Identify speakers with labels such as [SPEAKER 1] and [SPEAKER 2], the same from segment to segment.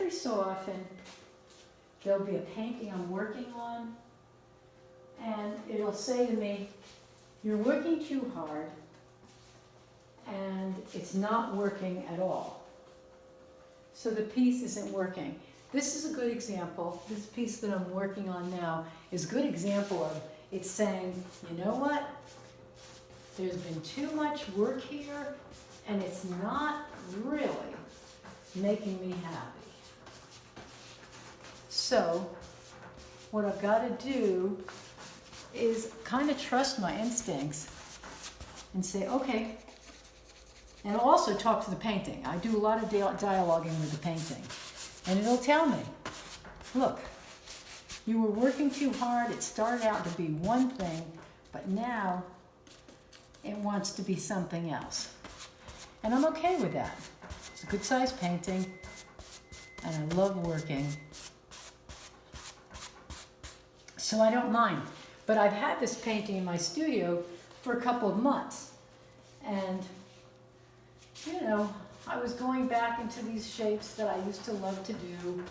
[SPEAKER 1] every so often, there'll be a painting I'm working on, and it'll say to me, you're working too hard, and it's not working at all. So the piece isn't working. This is a good example. This piece that I'm working on now is a good example of it's saying, you know what? There's been too much work here, and it's not really making me happy. So what I've got to do is kind of trust my instincts and say, okay, and also talk to the painting. I do a lot of dialoguing with the painting, and it'll tell me, look, you were working too hard, it started out to be one thing, but now it wants to be something else. And I'm okay with that. It's a good sized painting, and I love working. So I don't mind. But I've had this painting in my studio for a couple of months. And, you know, I was going back into these shapes that I used to love to do.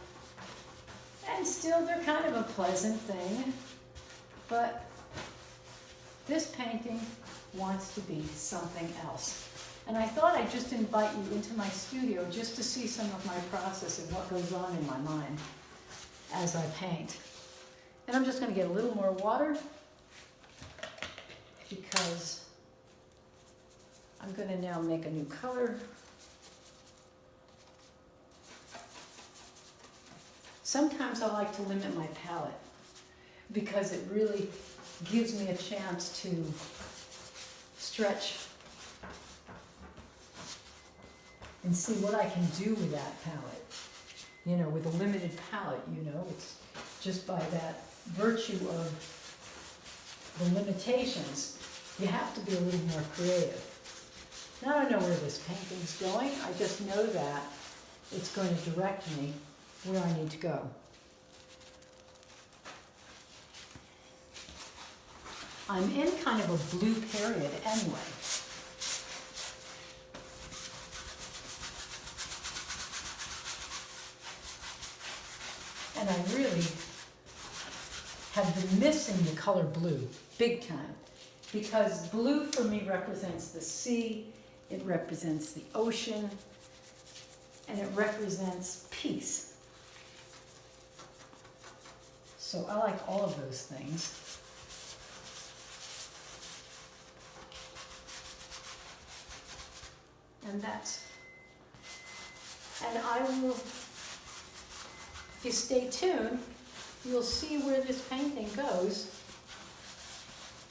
[SPEAKER 1] And still they're kind of a pleasant thing. But this painting wants to be something else. And I thought I'd just invite you into my studio just to see some of my process and what goes on in my mind as I paint. And I'm just going to get a little more water because I'm going to now make a new color. Sometimes I like to limit my palette because it really gives me a chance to stretch and see what I can do with that palette. You know, with a limited palette, you know, it's just by that virtue of the limitations, you have to be a little more creative. Now I don't know where this painting's going, I just know that it's going to direct me where I need to go. I'm in kind of a blue period anyway. And I really have been missing the color blue, big time. Because blue for me represents the sea, it represents the ocean, and it represents peace. So I like all of those things. And I will, if you stay tuned, you'll see where this painting goes.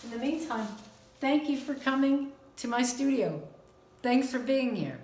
[SPEAKER 1] In the meantime, thank you for coming to my studio. Thanks for being here.